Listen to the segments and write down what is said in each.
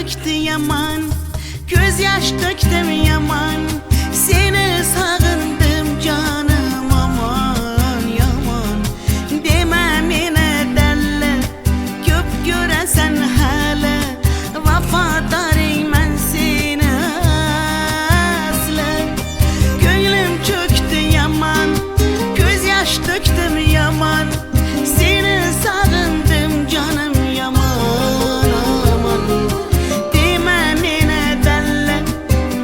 çöktü yaman, göz yaş döktüm yaman. Seni sağındım canım aman yaman. Demem yine derler, köp göresen hele. Vafadarım ben seni asla. Gönlüm çöktü yaman, göz yaş döktüm yaman. Seni sağındım canım yaman aman. Demem yine derler,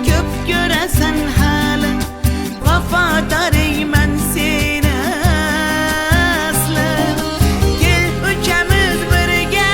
köp göresen hele. Vafadarım ben seni asla. Gel üçümüz birge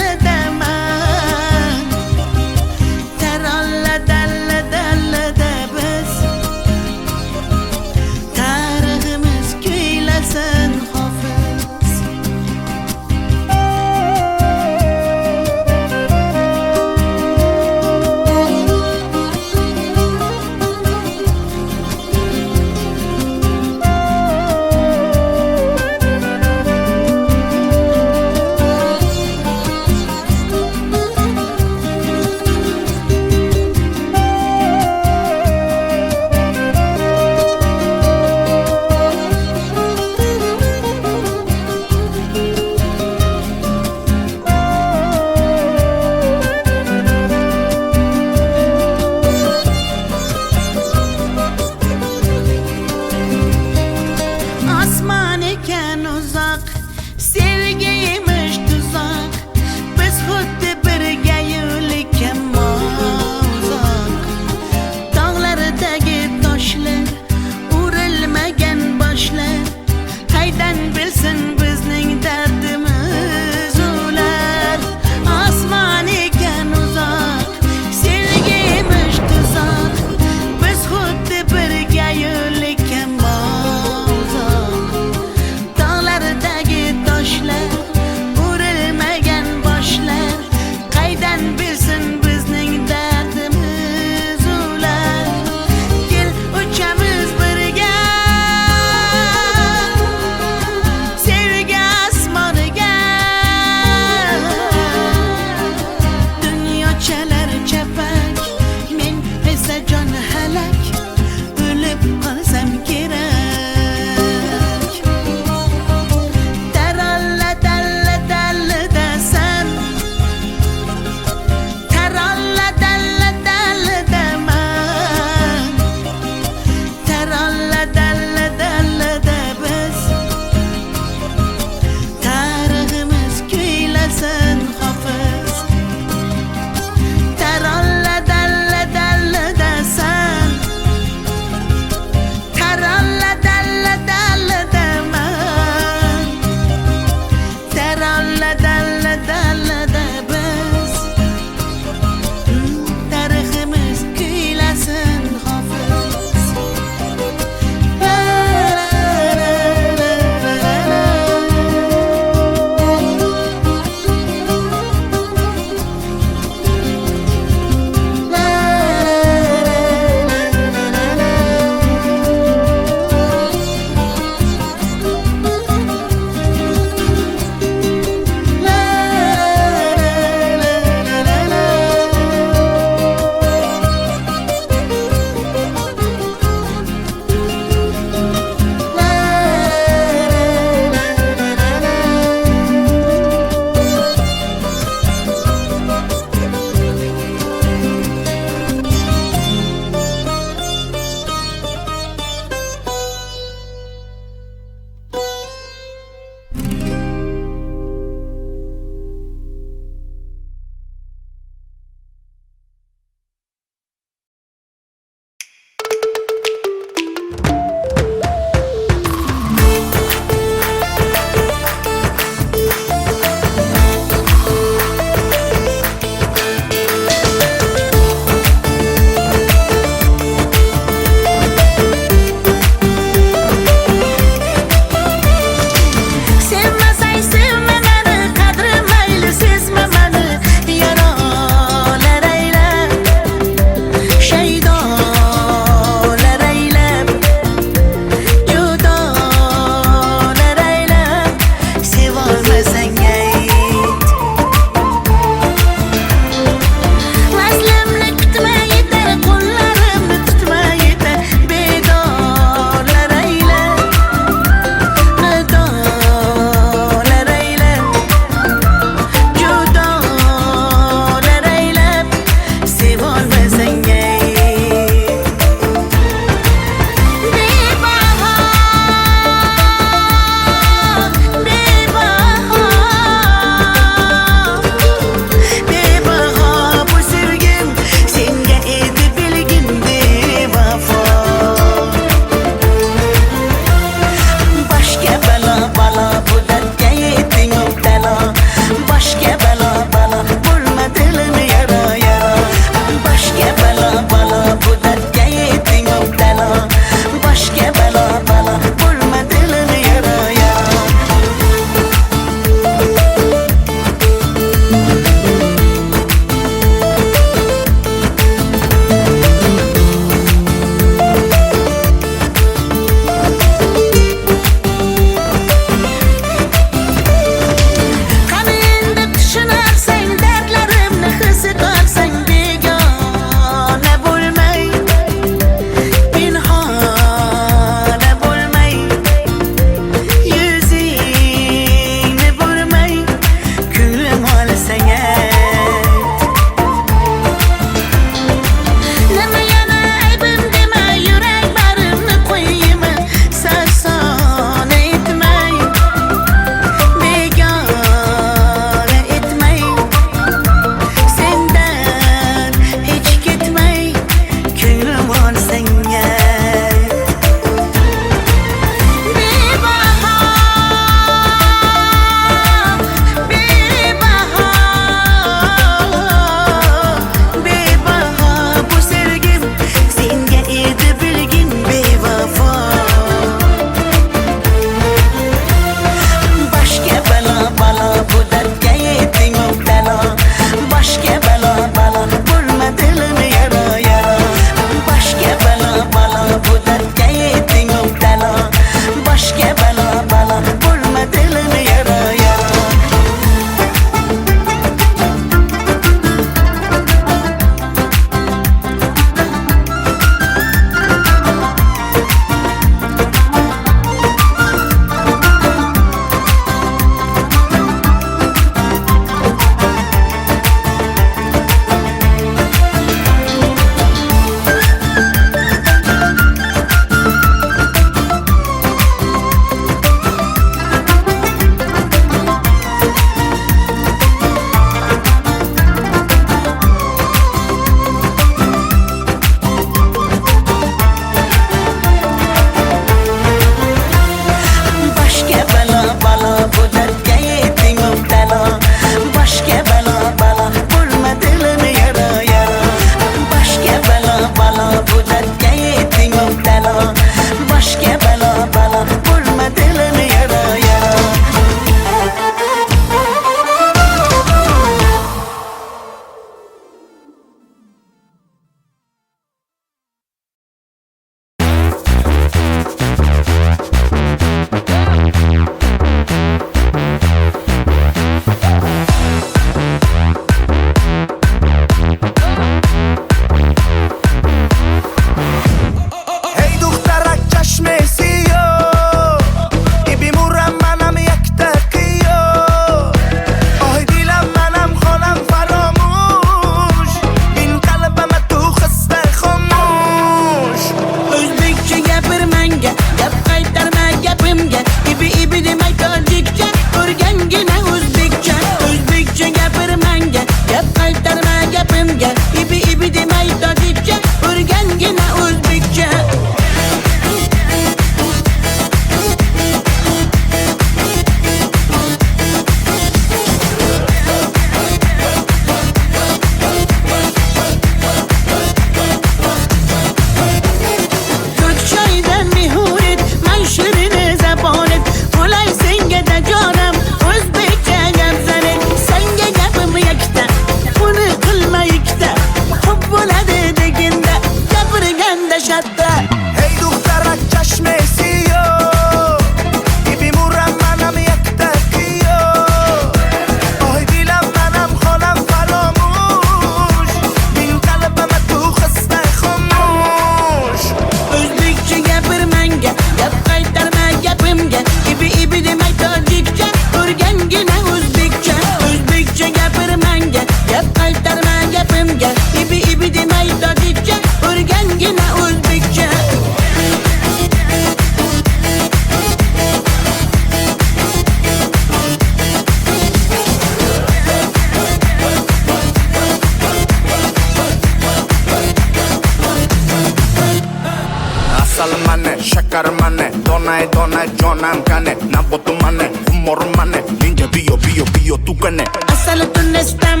shakar mane, donay donay jonam kane, nabotu mane, humor mane, ninja biyo tu kane. Asal tu nestam,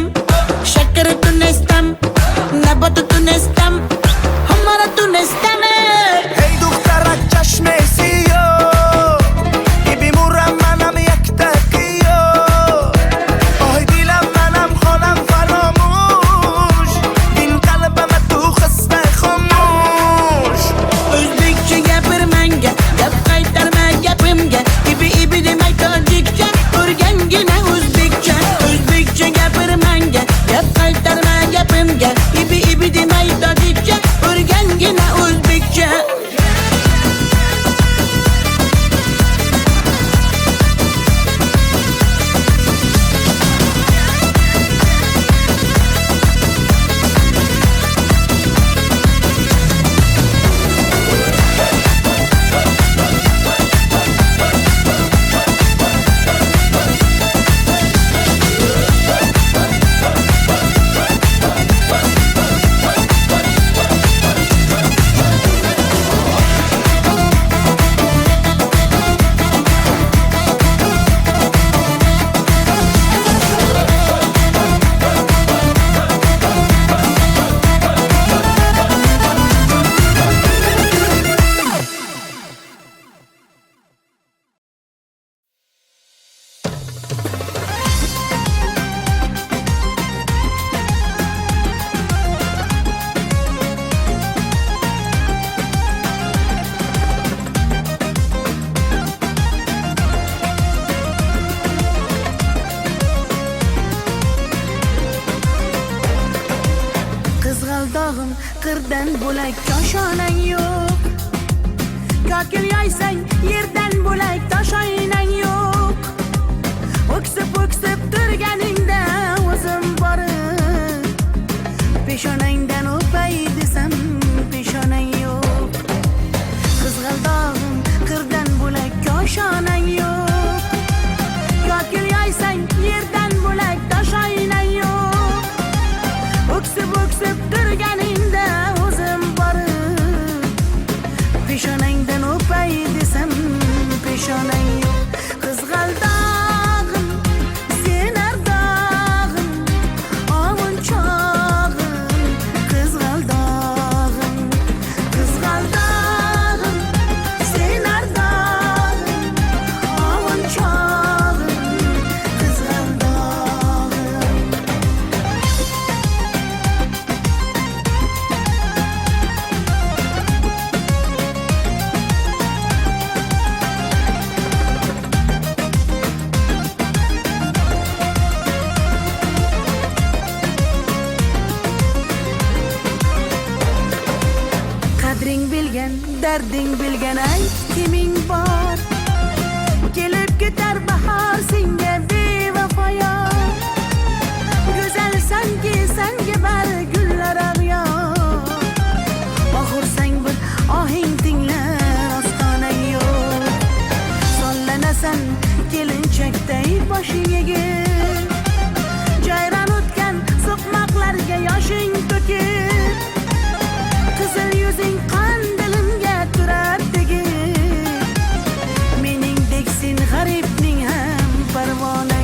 shakar tu nestam, nabat tu nestam, hamara tu nestam. Hey دخترک چشم سیاه Dağım qirdan bo'lak koshonang yo'q. Kokil yoysang yerdan bo'lak toshoynang yo'q. O'ksib turganingda o'zim borib peshonangdan o'pay desam peshonang yo'q. Qizg'aldog'im qirdan bo'lak koshonang yo'q. Kokil yoysang yerdan bo'lak toshoynang yo'q. O'ksib turganingda o'zim borib peshonangdan o'pay desam peshonang yo'q. Qizg'aldog'im sen ardog'im ovun chog'im. Qizg'aldog'im sen ardog'im ovun chog'im. Qizg'aldog'im qadring bilgan, darding bilgan ayt kiming bor. Kelib ketar bahor senga bevafoyor. Go'zalsanki senga bari gullar ag'yor. Oxursang bir ohing tinglar ostonang yo'q. Sollanasan kelinchakday boshing egib. Jayron o'tgan so'qmoqlarga yoshing to'kib. Qizil yuzing qon dilimga turar tegib. Meningdek sen g'aribning ham parvona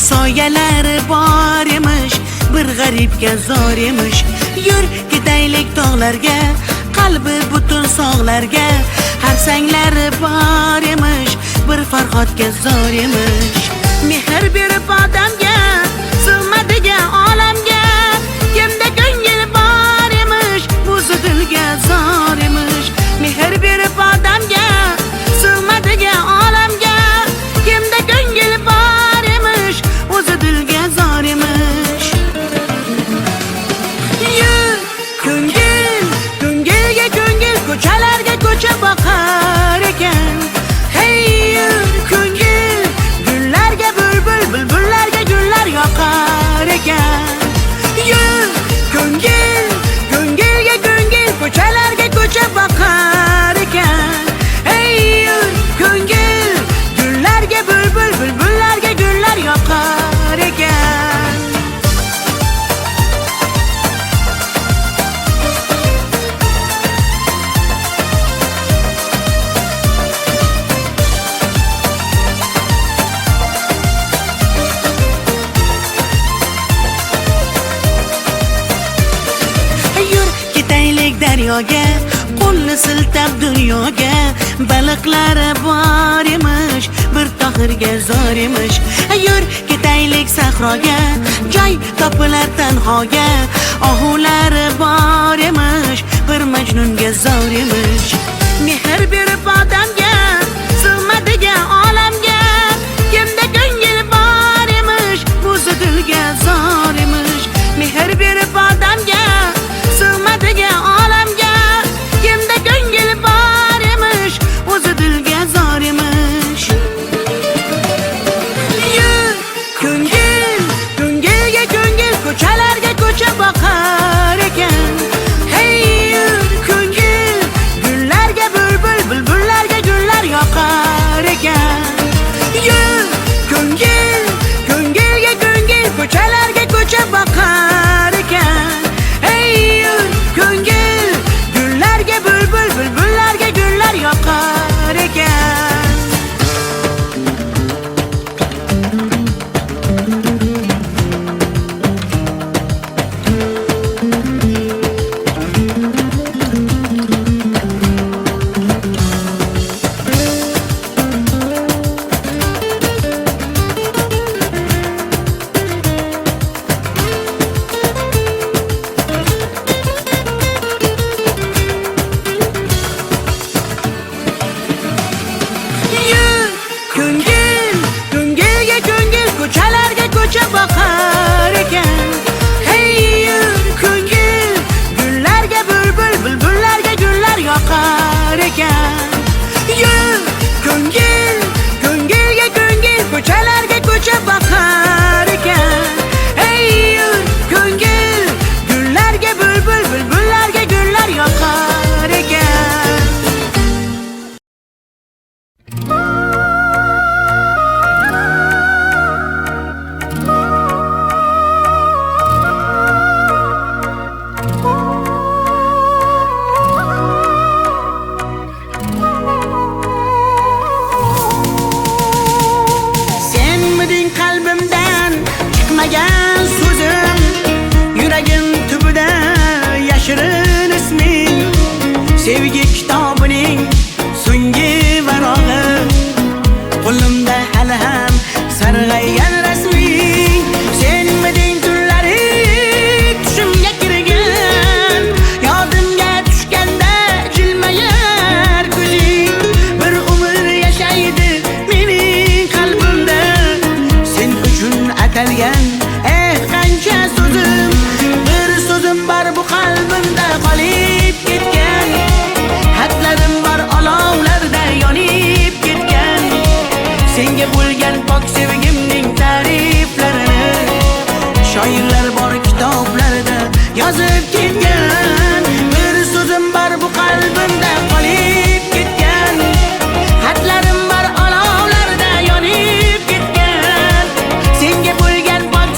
soyalari bor emish, bir g'aribga zor emish. Yur ketaylik tog'larga, qalbi butun sog'larga, harsanglari bor emish, bir farhodga zor emish. Mehr berib odamga, sig'madigan olamga, kimda ko'ngil bor emish, o'zi dilga zor emish. Mehr berib odamga, sig'madigan olamga, kimda ko'ngil bor emish, o'zi dilga zor emish. Yur ko'ngil, ko'ngilga ko'ngil, ko'chalarga ko'cha boqar ekan. Hey yur ko'ngil, gullarga bulbul, bulbullarga gullar yoqar ekan. Yur ko'ngil, ko'ngilga ko'ngil, ko'chalarga ko'cha boqar ekan. Hey yur ko'ngil, gullarga bulbul, bulbullarga gullar yoqar ekan. Yur ketaylik daryoga, qo'lni siltab dunyoga, baliqlari bor emish, bir tohirga zor emish. Yur ketaylik sahroga, joy topilar tanhoga, ohulari bor emish, bir majnunga zor emish. Mehr berib odamga, sig'madigan olamga, kimda ko'ngil bor emish, o'zi dilga zor emish. Mehr berib odamga, sig'madigan olamga, kimda ko'ngil bor emish, o'zi dilga zor emish. Yur ko'ngil, ko'ngilga ko'ngil, ko'chalarga ko'cha boqar ekan. Hey yur ko'ngil, gullarga bulbul, bulbullarga gullar yoqar ekan. Yur ko'ngil, ko'ngilga ko'ngil, ko'chalarga ko'cha boqar ekan. Hey yur ko'ngil, gullarga bulbul, bulbullarga gullar yoqar ekan. Yur ko'ngil, ko'ngilga ko'ngil, ko'chalarga ko'cha boqar ekan. Hey yur ko'ngil, gullarga bulbul, bulbullarga gullar yoqar ekan. Yur ko'ngil, ko'ngilga ko'ngil, ko'chalarga ko'cha boqar ekan. Hey yur ko'ngil, gullarga bulbul, bulbullarga gullar yoqar ekan. Senmiding qalbimdan chiqmagan so'zim, yuragim tubida yashirin isming, sevgi kitobining so'nggi varog'i, qo'limda hali ham sarg'aygan rasming. Senmiding tunlari tushimga kirgan, yodimga tushganda jilmayar ko'zing, bir umr yashaydi mening qalbimda, sen uchun atalgan qancha so'zim, bir so'zim bor bu qalbimda qolib ketgan, xatlarim bor olovlarda yonib ketgan, senga bo'lgan pok sevgimning ta'riflarini shoirlar bor kitoblarda yozib ketgan, bir so'zim bor bu qalbimda qolib ketgan, xatlarim bor olovlarda yonib ketgan, senga bo'lgan pok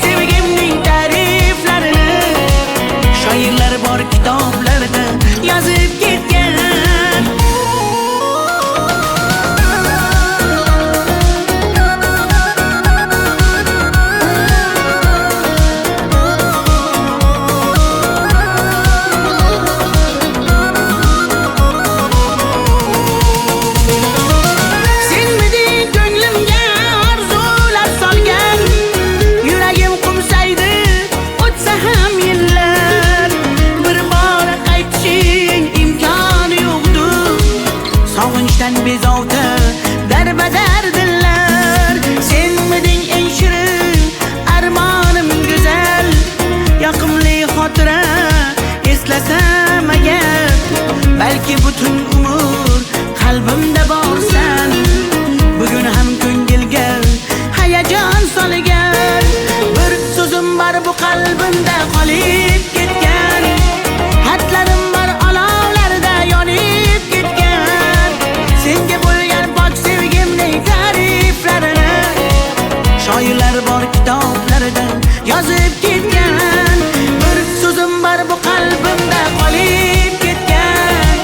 bu qalbimda qolib ketgan. Xatlarim bor olovlarda yonib ketgan. Senga bo'lgan pok sevgimning ta'riflarini shoirlar bor kitoblarida yozib ketgan. Bir so'zim bor bu qalbimda qolib ketgan.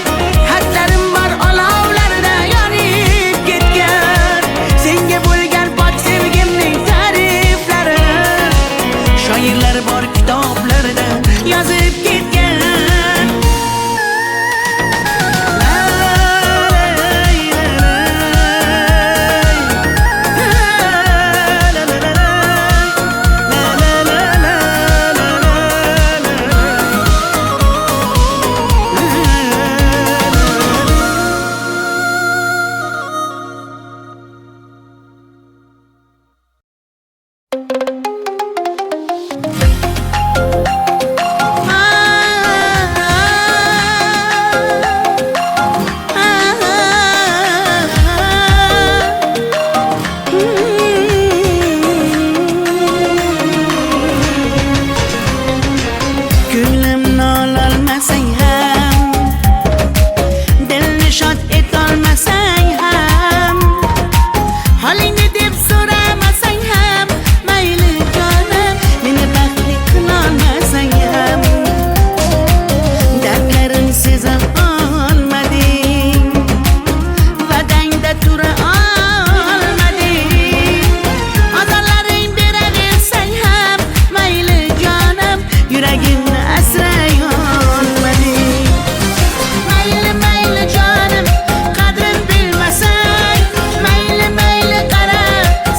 Xatlarim bor olovlarda yonib ketgan. Senga bo'lgan pok sevgimning ta'riflarini shoirlar bor kitoblarida yozib ketgan. Ko'nglimni ololmasang ham, dilni shod etolmasang ham, holingni deb so'ramasang ham, mayli jonim, meni baxtli qilolmasang ham, dardlarim seza olmading, va'dangda tura olmading, azonlaring beraversang ham, mayli jonim, yuragimni asray olmading. Mayli mayli jonim, qadrin bilmasang, mayli mayli qara,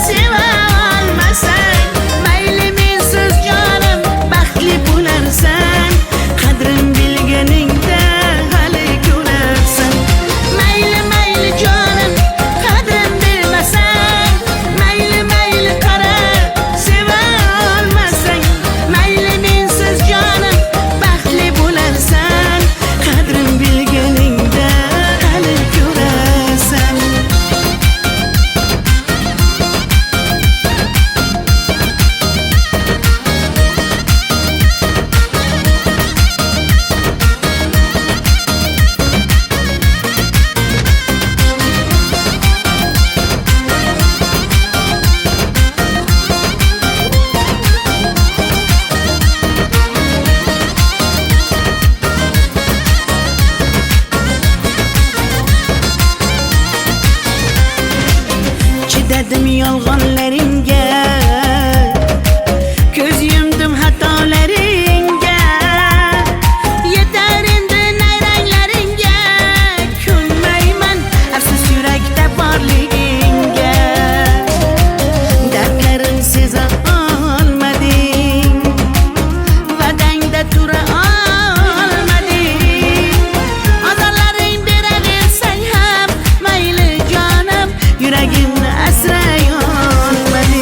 seva olmasang, mayli mensiz jonim, baxtli bo'larsan, qadrin bilganingda hali ko'rarsan. Mayli mayli jonim, qadrin bilmasang, mayli mayli qara, seva olmasang, mayli mensiz jonim, baxtli bo'larsan, qadrin bilganingda hali ko'rarsan. Chidadim yolg'onlaringga, ko'z yumdim xatolaringga, yetar endi nayranglaringga, ko'nmayman afsus yurakda borligingga. Dardlarim seza olmading, va'dangda tura olmading, azonlaring beraversang ham, mayli jonim, yuragimni asray olmading.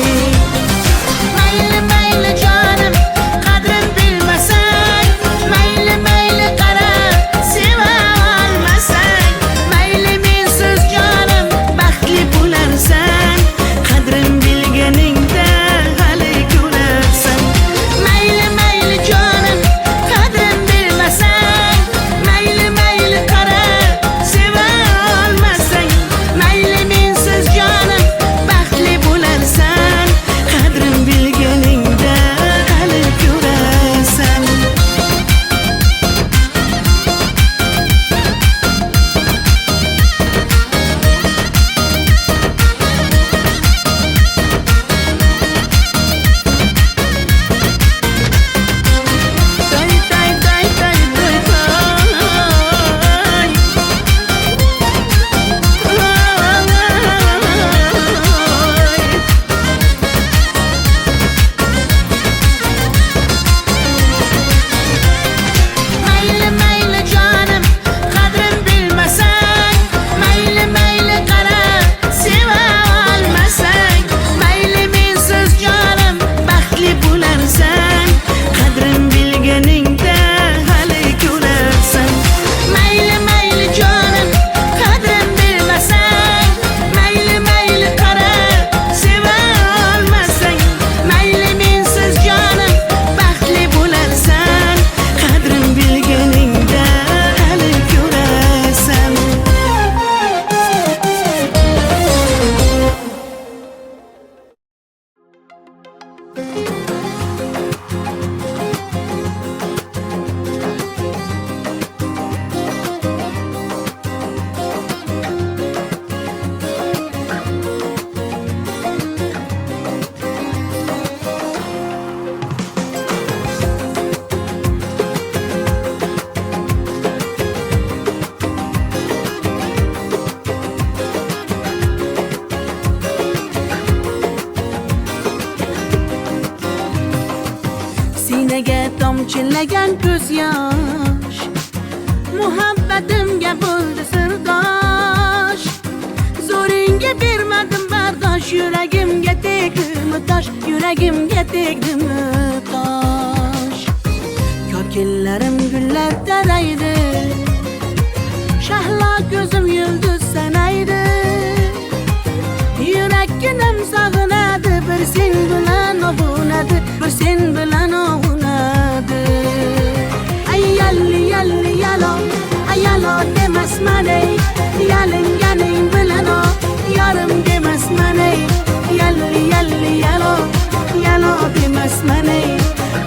nega tomchilagan ko'z yosh muhabbatimga bo'ldi sirdosh zo'ringga bermadim bardosh yuragimga tegdimi tosh yuragimga tegdimi tosh ko'killarim gullar taraydi shahlo ko'zim yulduz sanaydi yurakkinam sog'inadi bir sen bilan ovunadi bir sen bilan ovunadi ay yalli yalli yalo ay yalo demasman ey yalinganing bilan o yarim demasman ey yalli yalli yalo yalo demasman ey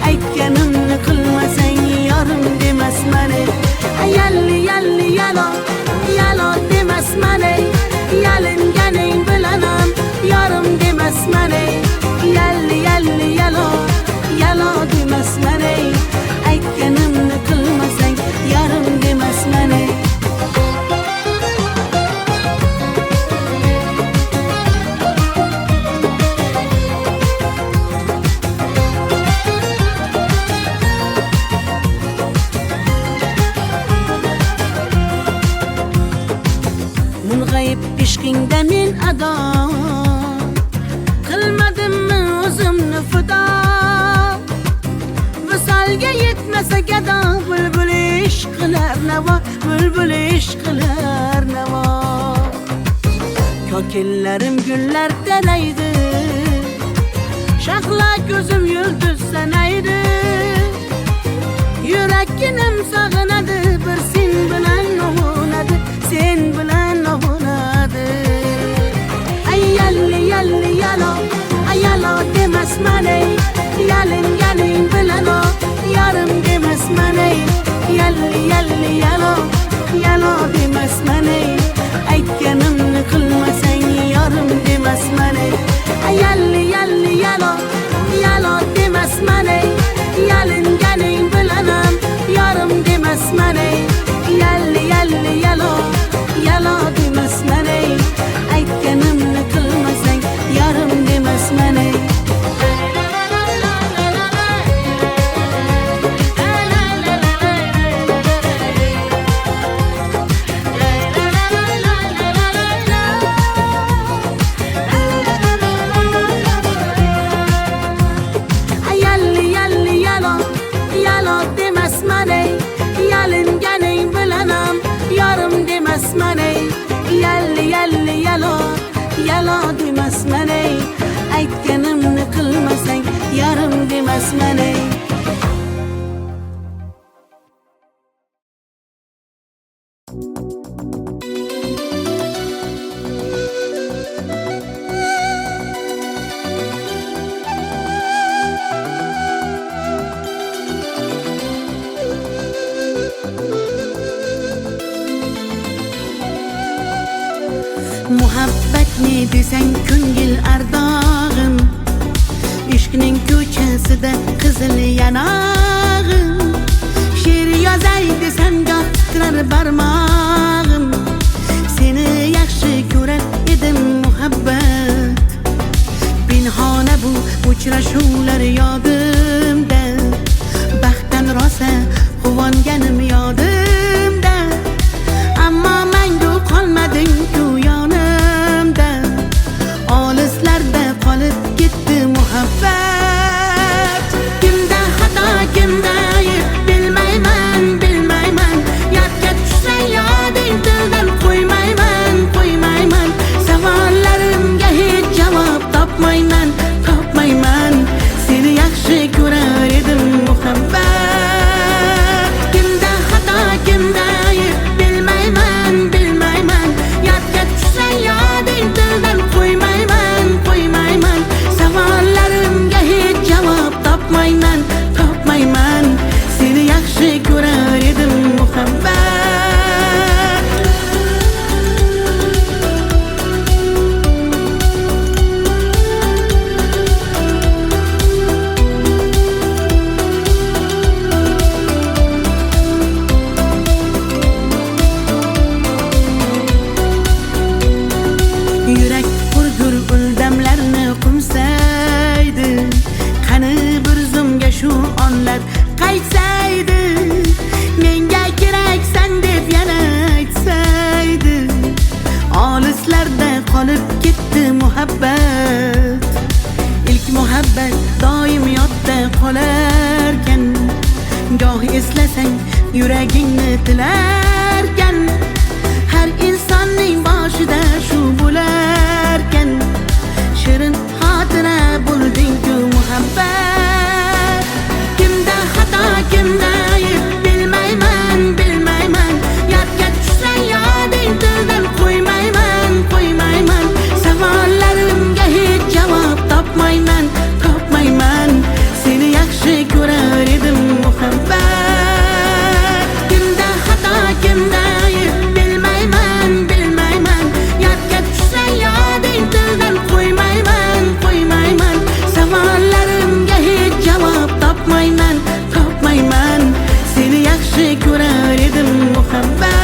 aytganimni qilmasang yarim demasman ey ay yalli yalli yalo yalo demasman ey yalinganing bilan ham yarim demasman ey yalli yalli yalo yalo demasman ey aytganimni qilmasang yarim demasman ey mung'ayib ishqingda men ado qilmadimmi o'zimni fido visolga yetmasa gado bulbul ishq qilar navo bulbul ishq qilar navo ko'killarim gullar taraydi shahlo ko'zim yulduz sanaydi yurakkinam sog'inadi bir sen bilan ovunadi sen bilan ovunadi ay yalli yalli yalo ay yalo demasman ey yalinganing bilan o yarim demasman ey yalli yalli yalo yalo demasman ey aytganimni qilmasang yarim demasman ey ay yalli yalli yalo yalo demasman ey yalinganing bilan ham yarim demasman ey yalli yalli yalo yalo demasman ey aytganimni qilmasang yarim demasman ey yalli yalli yalo yalo demasman ey yalinganing bilan ham yarim demasman ey yalli yalli yalo yalo demasman ey aytganimni qilmasang yarim demasman ey muhabbat ne desang ko'ngil ardog'im ishqning ko'chasida qizil yanog'im she'r yozay desam goh titrar barmog'im seni yaxshi ko'rar edim muhabbat pinhona bu uchrashuvlar yodimda baxtdan rosa quvonganim yodimda ammo mangu qolmading-ku yonimda olislarda qolib ketdi muhabbat kimda xato kimda ayb bilmayman bilmayman yodga tushsa yoding dildan qo'ymayman qo'ymayman savollarimga hech javob topmayman topmayman seni yaxshi ko'rar edim muhabbat kimda xato kimda ayb bilmayman bilmayman yodga tushsa yoding dildan qo'ymayman qo'ymayman savollarimga hech javob topmayman topmayman seni yaxshi ko'rar edim muhabbat yurak hurgur uldamlarni qumsaydi qani bir zumga shu qo'ysaydi, menga keraksan deb yana aytsaydi. Olislarda qolib ketdi muhabbat, ilk muhabbat doim yodda qolarkan. Goh eslasang yuragingni tilarkan, har insonning boshida shu bo'larkan. Shirin xotira bo'lding-ku muhabbat. Kimda xato, kimda ayb bilmayman, bilmayman. Yodga tushsa yoding tildan qo'ymayman, qo'ymayman. Savollarimga hech javob topmayman, topmayman. Seni yaxshi ko'rar edim muhabbat. Kimda xato, kimda ayb bilmayman, bilmayman. Yodga tushsa yoding tildan qo'ymayman, qo'ymayman. Savollarimga hech javob topmayman, topmayman. Seni yaxshi ko'rar edim muhabbat.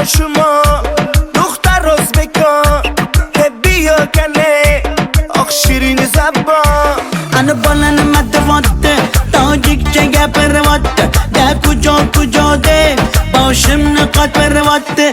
شما دختر ازبکان بیا کنه آخ شیرین زبان Ana balani madvatte, tojikcha gapirvatte. Da kujo kujo de, boshimni qotirvatte.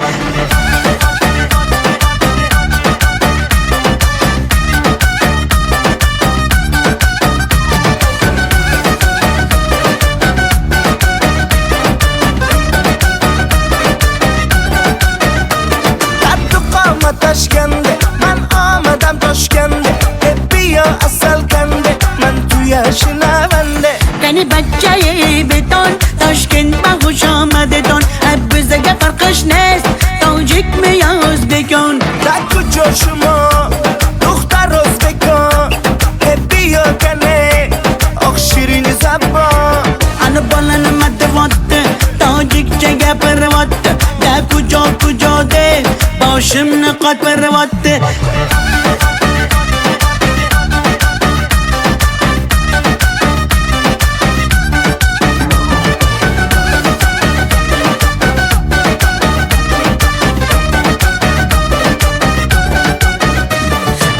Toshkende man omadam Toshkende bia asal kande man tu yashnavande Qani bachchayi beton Toshkent ma xush omadedon bizga farqish nest tojikmi yo o'zbekon da kujo shuma dukhtar o'zbekon bia kane oq shirin zabon Ana balani madvatte, tojikcha gapirvatte. Da kujo kujo de, boshimni qotirvatte.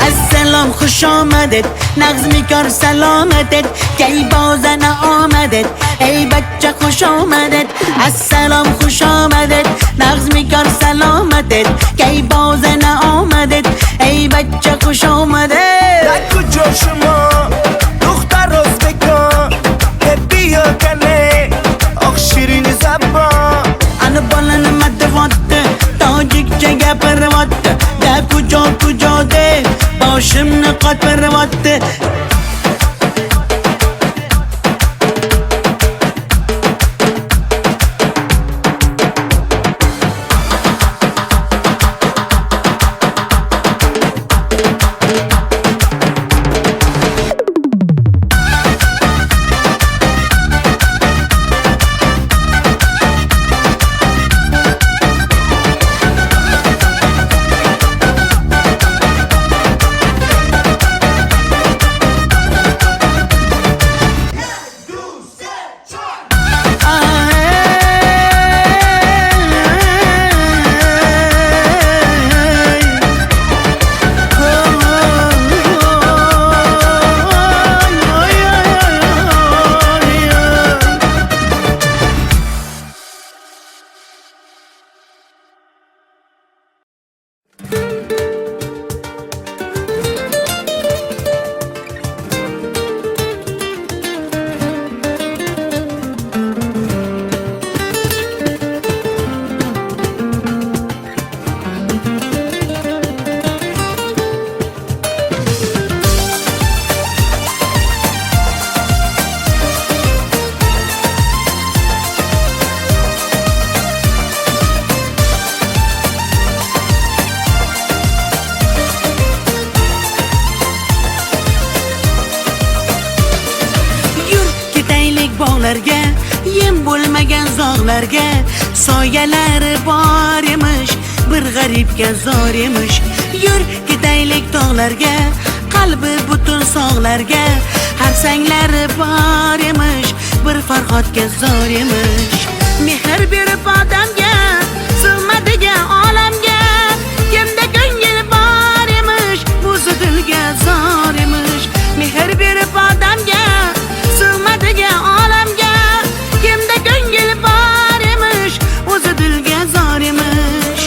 Assalom xush omadet, nag'zmikor salomatet. Kay bozana omadet, ey bachcha xush omadet. Assalom xush omadet, nag'zmikor salomatet. Kay bozana omadet, ey bachcha xush omadet. da kujo shuma dukhtar o'zbekon bia kane oq shirin zabon Ana balani madvatte, tojikcha gapirvatte. Da kujo kujo de, boshimni qotirvatte. tog'larga soyalari bor emish, bir g'aribga zor emish. Yur ketaylik tog'larga, qalbi butun sog'larga, har sanglari bor emish, bir farhodga zor emish. Mehr berib odamga, sig'madigan olamga, kimda ko'ngil bor emish, o'zi dilga zor emish. Mehr berib odamga, sig'madigan olamga, kimda ko'ngil bor emish, o'zi dilga zor emish.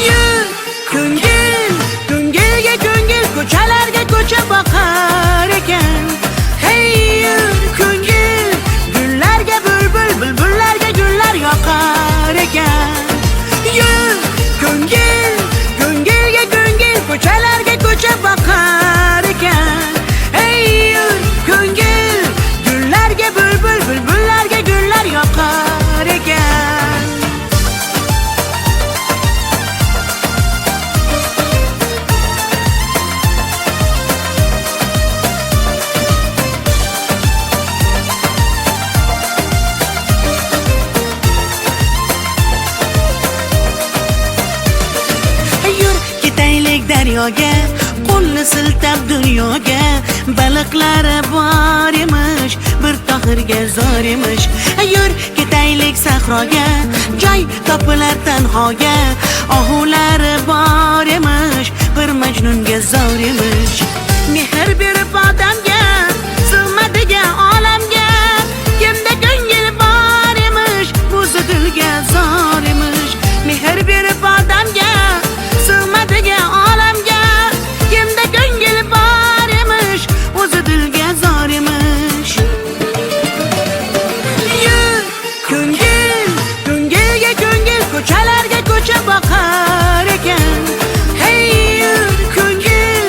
Yur ko'ngil, ko'ngilga ko'ngil, ko'chalarga ko'cha boqar ekan. Hey yur ko'ngil, gullarga bulbul, bulbullarga gullar yoqar ekan. Yur ko'ngil, ko'ngilga ko'ngil, ko'chalarga ko'cha boqar ekan. Hey yur ko'ngil, gullarga bulbul, bulbullarga gullar yoqar ekan. Yur ketaylik daryoga, qo'lni siltab dunyoga, baliqlari bor emish, bir tohirga zor emish. Yur ketaylik sahroga, joy topilar tanhoga, ohulari bor emish, bir majnunga zor emish. Mehr berib odamga, sig'madigan olamga, kimda ko'ngil bor emish, o'zi dilga zor emish. Mehr berib odamga, sig'madigan olamga, kimda ko'ngil bor emish, o'zi dilga zor emish. Yur ko'ngil, ko'ngilga ko'ngil, ko'chalarga ko'cha boqar ekan. Hey yur ko'ngil,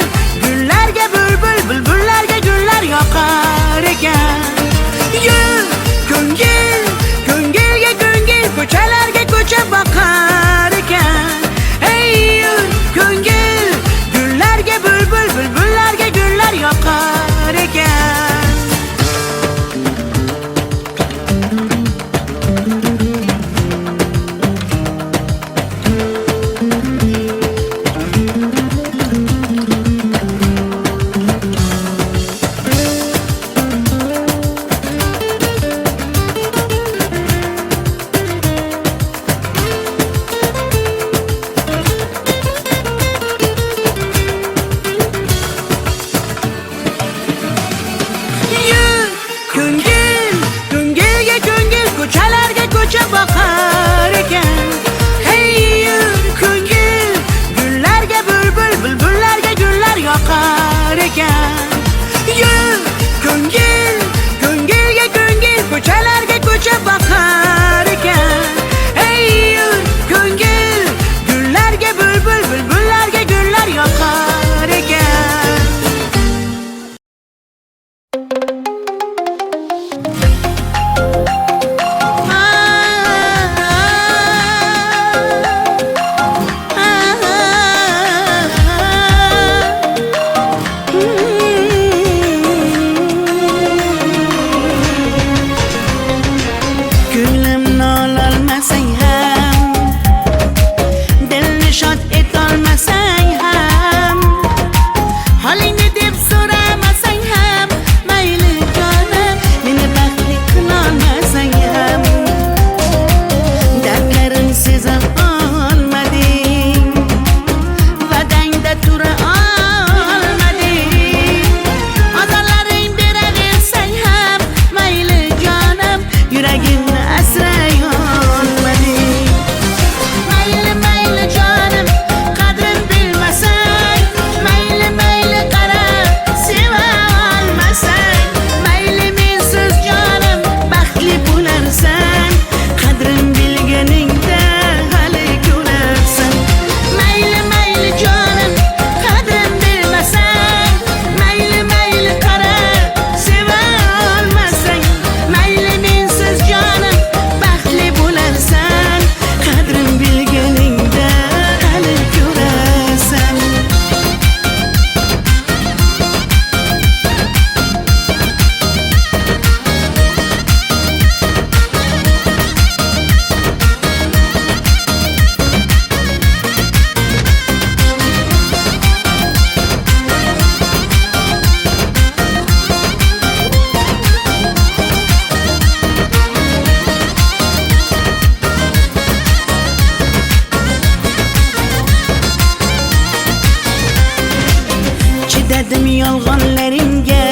Özledim yolğanlarınga,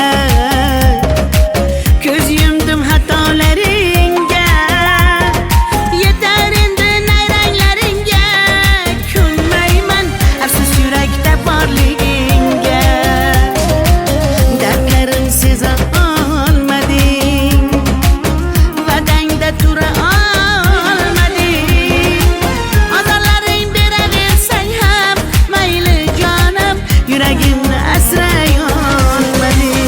göz yumdum hatalarınga. Yeter indi nayranlaringa, ko'nmayman afsus yurakda borligingga. Dardlarim seza olmading, va'dangda tura olmading. Azorlaring beraversang ham mayli jonim, yuragimni asray olmading.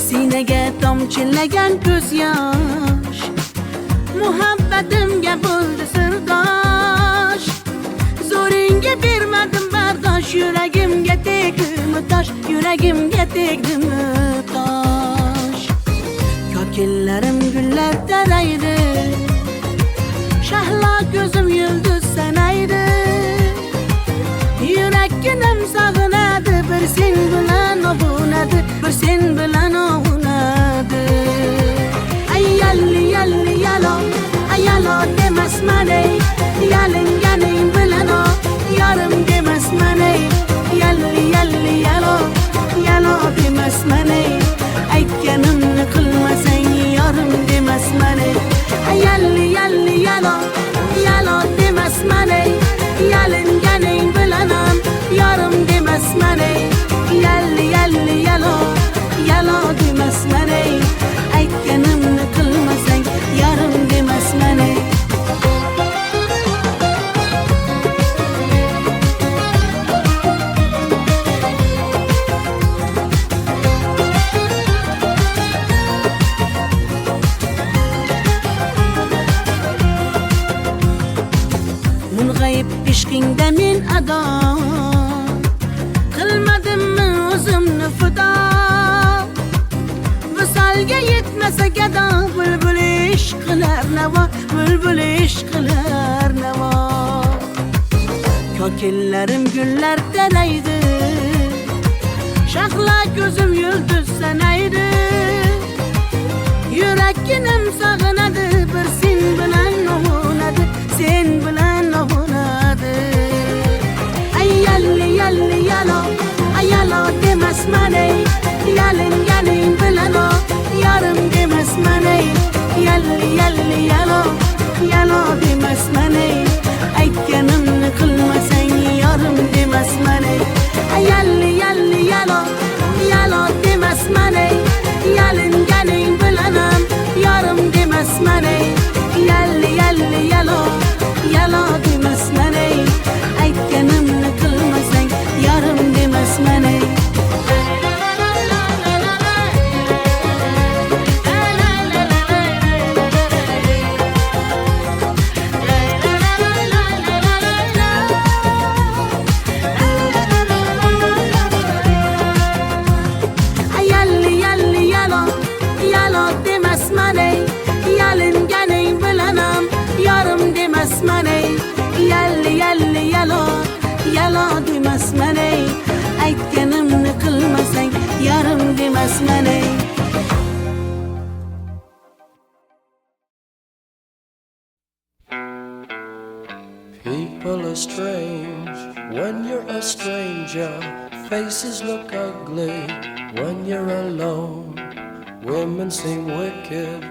Sinaga tomchilagan ko'z yosh, muhabbatimga bo'ldi sirdosh. Zo'ringga bermadim bardosh, yuragimga tegdimi tosh, yuragimga tegdimi tosh. Ko'killarim gullar taraydi, shahlo ko'zim yulduz sanaydi. Yurakkinam sog'inadi, bir sen bilan ovunadi, bir sen bilan ovunadi. Ay yalli yalli yalo, ay yalo demasman ey, yalinganing bilan o, yarim demasman ey. Yalli yalli yalo, yalo demasman ey, aytganimni qilmasang yarim demasman ey. Ay yalli yalli yalo, yalo demasman ey, yalinganing bilan ham yarim demasman ey. Yalli yalli yalo, yalo demasman ey, aytganimni qilmasang yarim demasman ey. Mung'ayib ishqingda men ado, qilmadimmi o'zimni fido. Visolga yetmasa gado, bulbul ishq qilar navo, bulbul ishq qilar navo. Ko'killarim gullar taraydi, shahlo ko'zim yulduz sanaydi. Yurakkinam sog'inadi, bir sen bilan ovunadi, sen bilan ovunadi. Ay yalli yalli yalo, ay yalo demasman ey, yalinganing bilan o, yarim demasman ey. Yalli yalli yalo, yalo demasman ey, aytganimni qilmasang yarim demasman ey. Ay yalli yalli yalo, yalo demasman ey, yalinganing bilan ham yarim demasman ey. Yalli yalli yalo, yalo demasman ey, aytganimni qilmasang yarim demasman ey. Yalli yalli yalo, yalo demasman ey, yalinganing bilan ham yarim demasman ey. Yalli yalli yalo, yalo demasman ey, aytganimni qilmasang yarim demasman ey. People are strange when you're a stranger. Faces look ugly when you're alone. Women seem wicked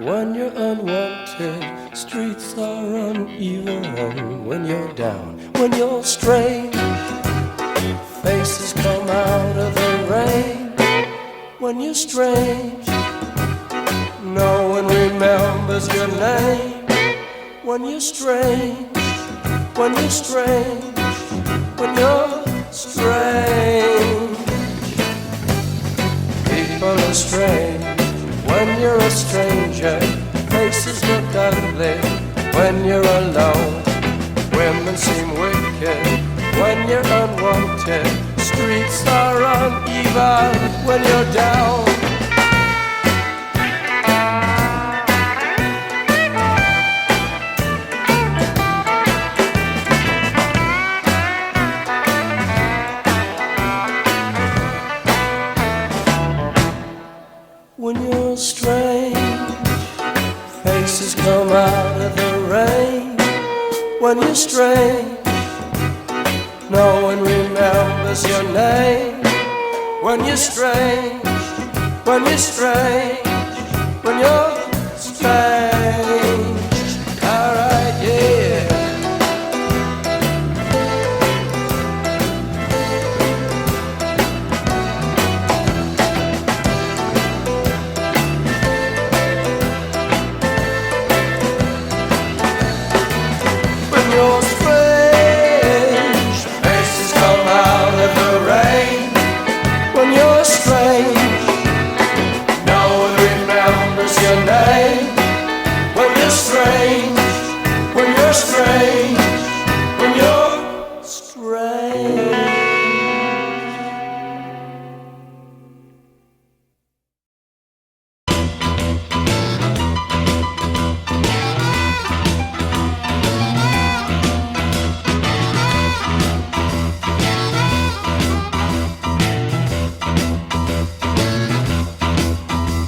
when you're unwanted. Streets are uneven when you're down. When you're strange, faces come out of the rain. When you're strange, no one remembers your name. When you're strange, when you're strange, when you're strange. People are strange when you're a stranger. Faces look ugly when you're alone. Women seem wicked when you're unwanted. Streets are uneven when you're down. When you're strange, faces come out of the rain. When you're strange, no one remembers your name. when you're strange, when you're strange, when you're strange. Alright, yeah. When you're strange, faces come out of the rain. When you're strange, no one remembers your name. When you're strange, when you're strange, when you're strange.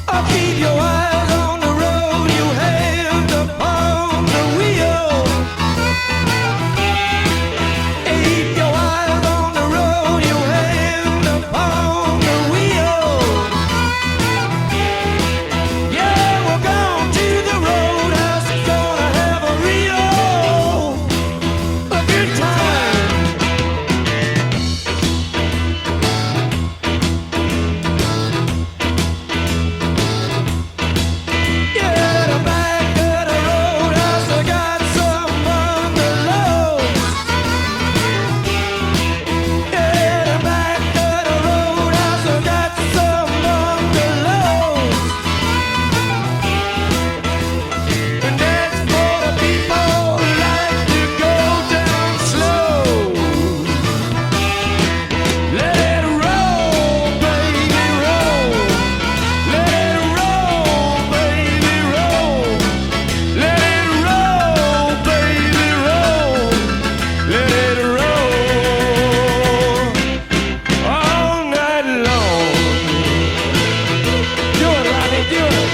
I'll keep your eyes on the road, you hand upon the wheel. Keep your eyes on the road, you hand upon the wheel. Yeah, we're going to the roadhouse, gonna have a good time. Yeah, the back of the roadhouse, I got some bungalows. Yeah, the back of the roadhouse, I got some bungalows. And that's for the people who like to go down slow. Let it roll, baby, roll. Let it roll, baby, roll. Let it roll, baby, roll. Let it roll all night long. Do it, Ronnie, do it.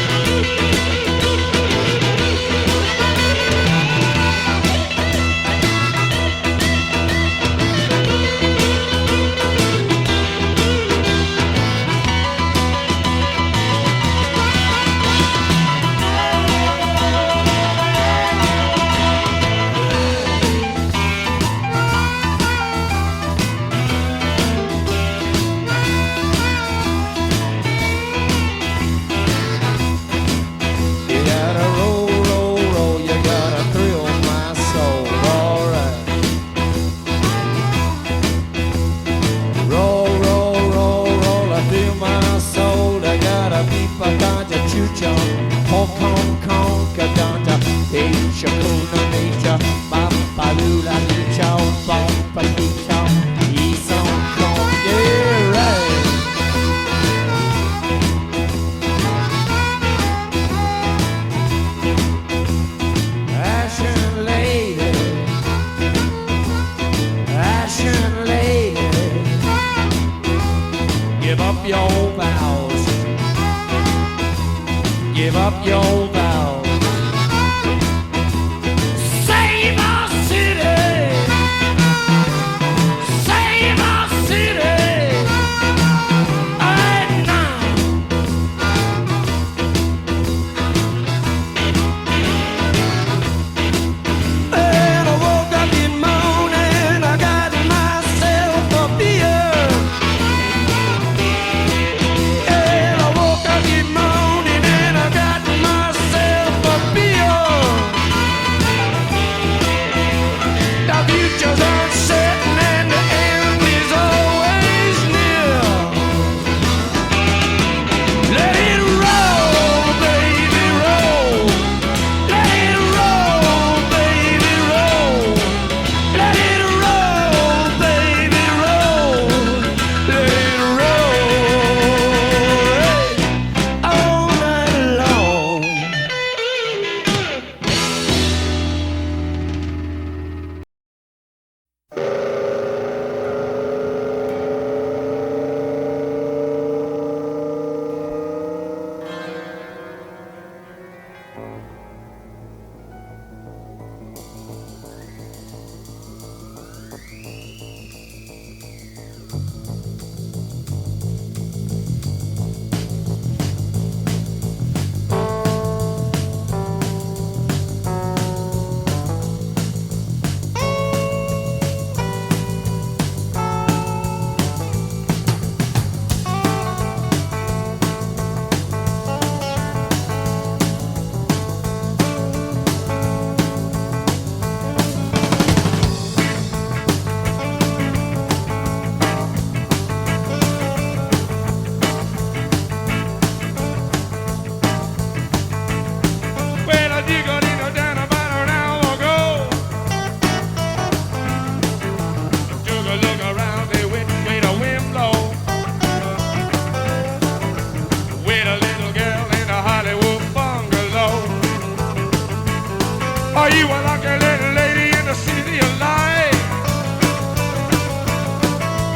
You gotta roll, roll, roll. You gotta thrill my soul. Alright. Roll, roll, roll, roll. I feel my soul. I gotta beep a ganja chucha. Hong Kong, Kong, kadanta. Pecha, kuna, nature. Bapa, lula, licha, bapa, licha. He's on Kong. Yeah, right. Ashen lady, ashen lady, give up your vows, give up your vows. Save our city, save our city, right now. And I woke up in morning, I got myself a beer. And I woke up in morning and I got myself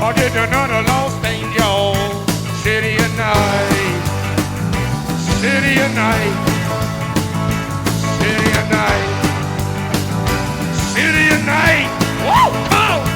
Or did another lost angel? City at night, city at night, city at night, city at night. Woo! Come on!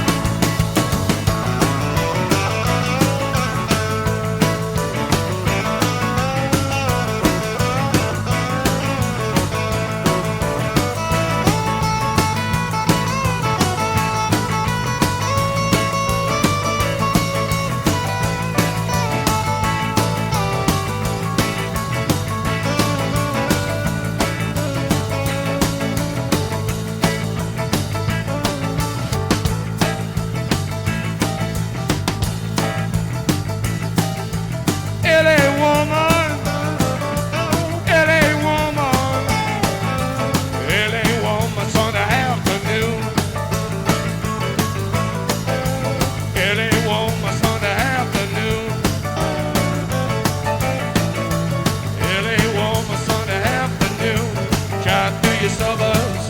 Suburbs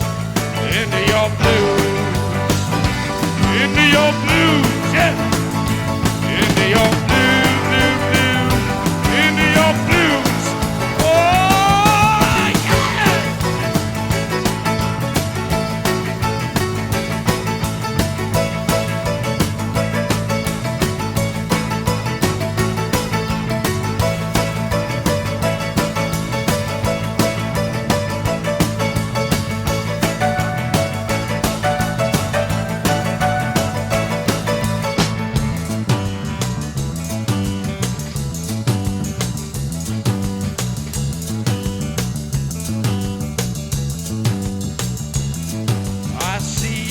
into your blues, into your blues, yeah, into your blues, blues, blues, into your blues. Oh yeah!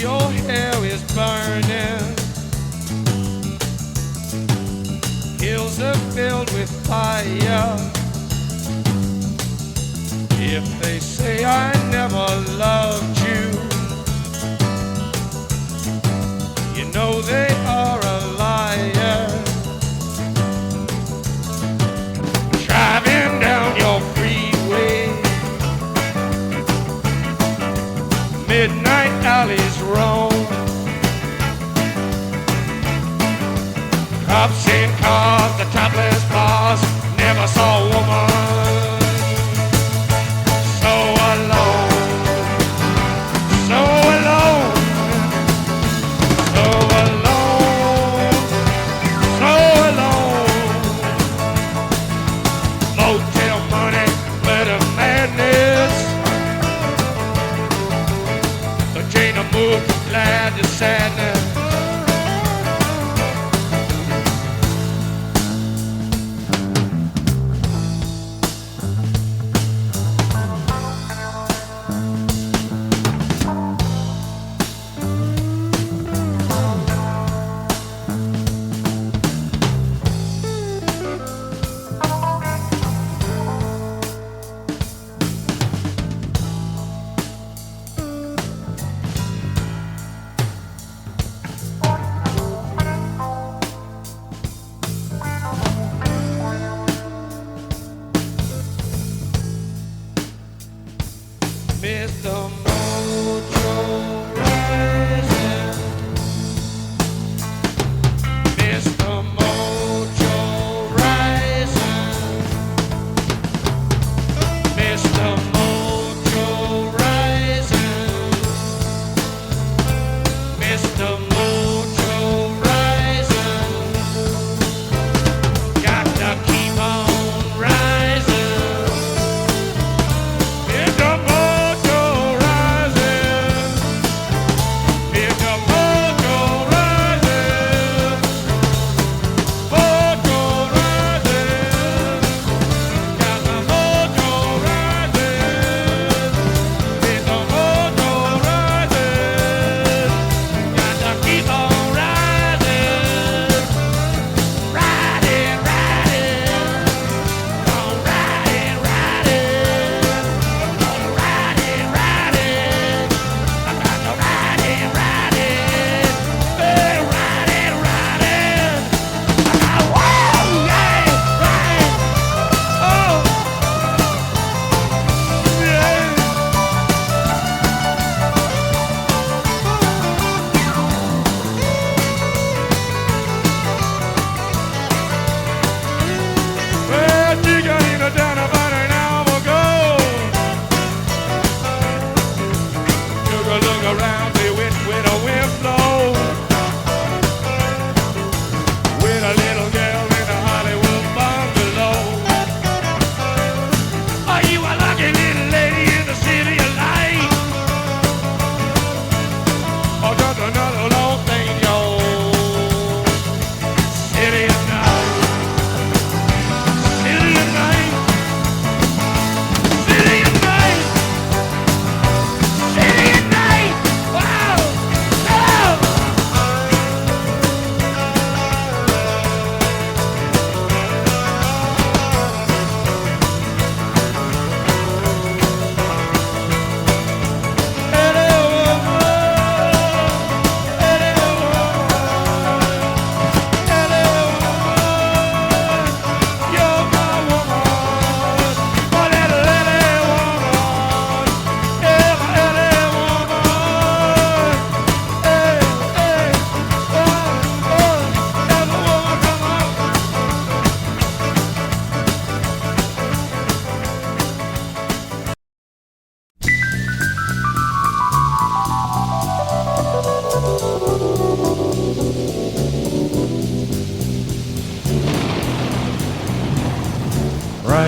Your hair is burning, hills are filled with fire. If they say I never loved you, you know they are a liar. Driving down your freeway, midnight alleys roam, cops in cars, the topless bars, never saw a woman so alone, so alone, so alone, so alone. Motel money, glitter madness. Ain't a mood from glad to sadness.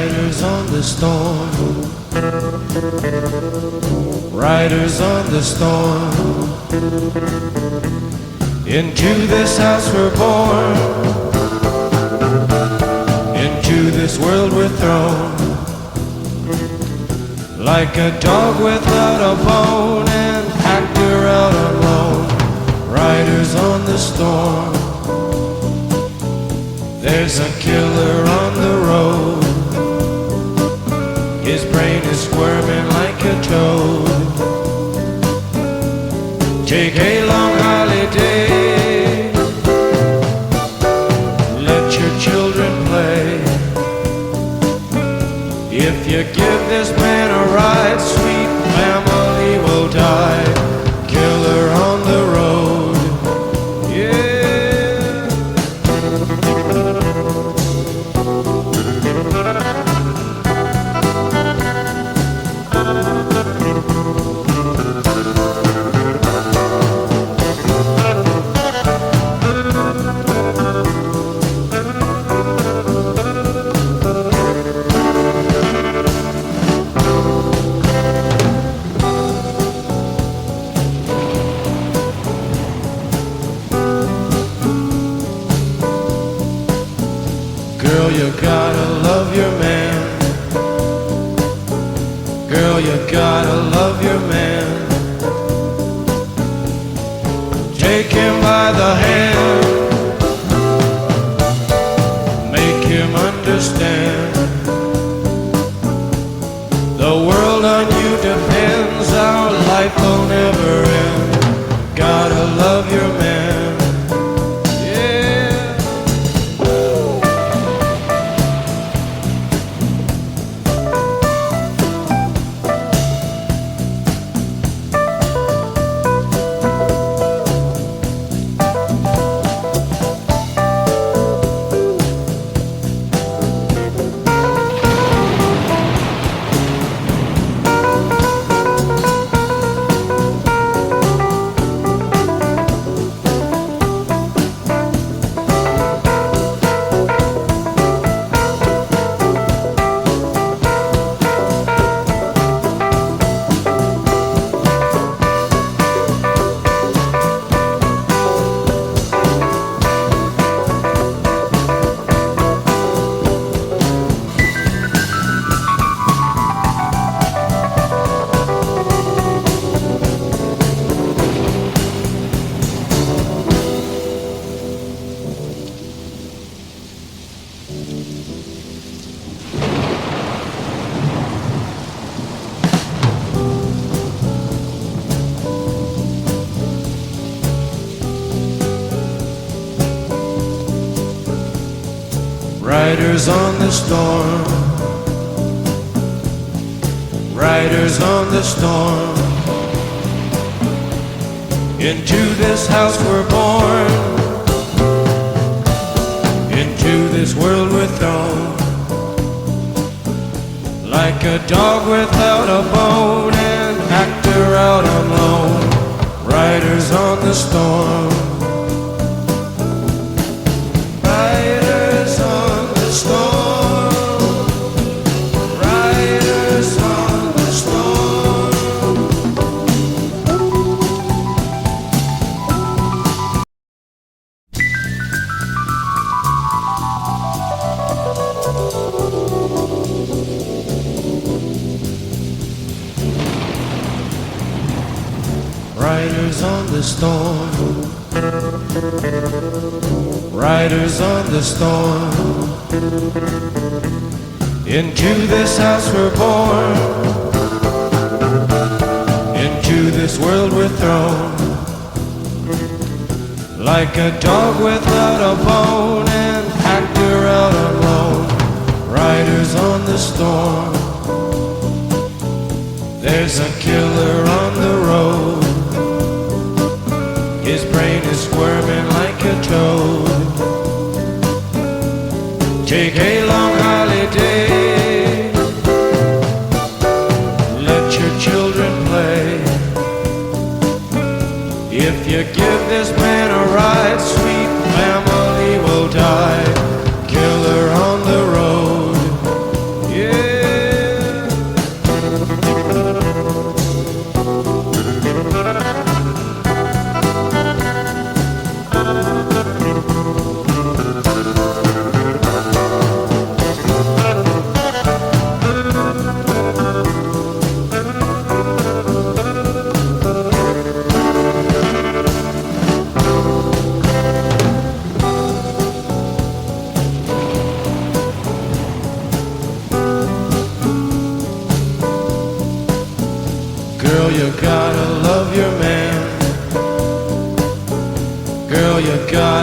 Riders on the storm, riders on the storm. Into this house we're born, into this world we're thrown. Like a dog without a bone, an actor out on loan. Riders on the storm. There's a killer on the road. His brain is squirming like a toad. Take a long holiday. Let your children play. If you give this man a ride, sweet family will die. Killer on the road, yeah. Girl, you gotta love your man. Girl, you gotta love your man. Take him by the hand. Make him understand. The world on you depends. Our life will never end. Gotta love your man. Riders on the storm, riders on the storm. Into this house we're born, into this world we're thrown. Like a dog without a bone, an actor out on loan. Riders on the storm. Riders on the storm. Riders on the storm. Riders on the storm. Riders on the storm. Into this house we're born, into this world we're thrown. Like a dog without a bone, an actor out on loan. Riders on the storm. There's a killer on the road. His brain is squirming like a toad. Take a long holiday. Let your children play. If you give this man a ride, sweet family will die. Killer on the road, yeah.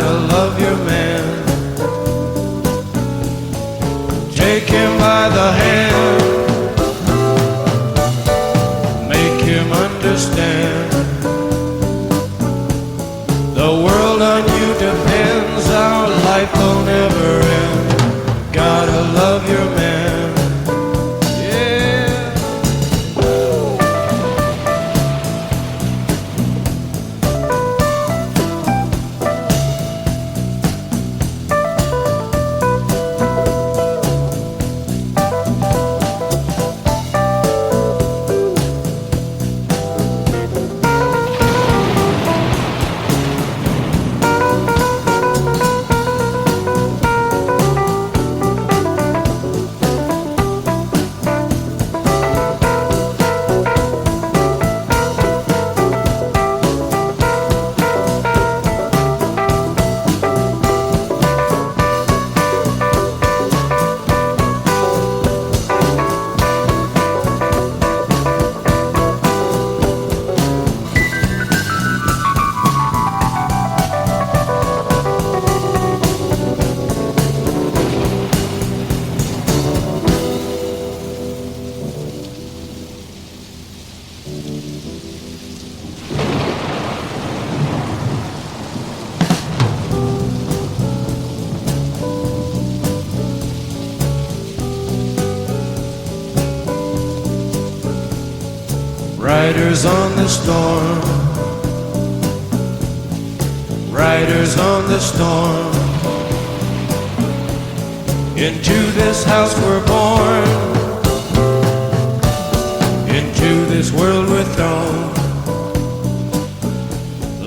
Gotta love your man. Take him by the hand. Make him understand. The world on you depends. Our life will never end. Gotta love your man. Yeah. Riders on the storm. Riders on the storm. Into this house we're born. Into this world we're thrown.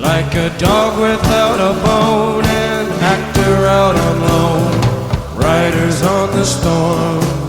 Like a dog without a bone, an actor out on loan. Riders on the storm.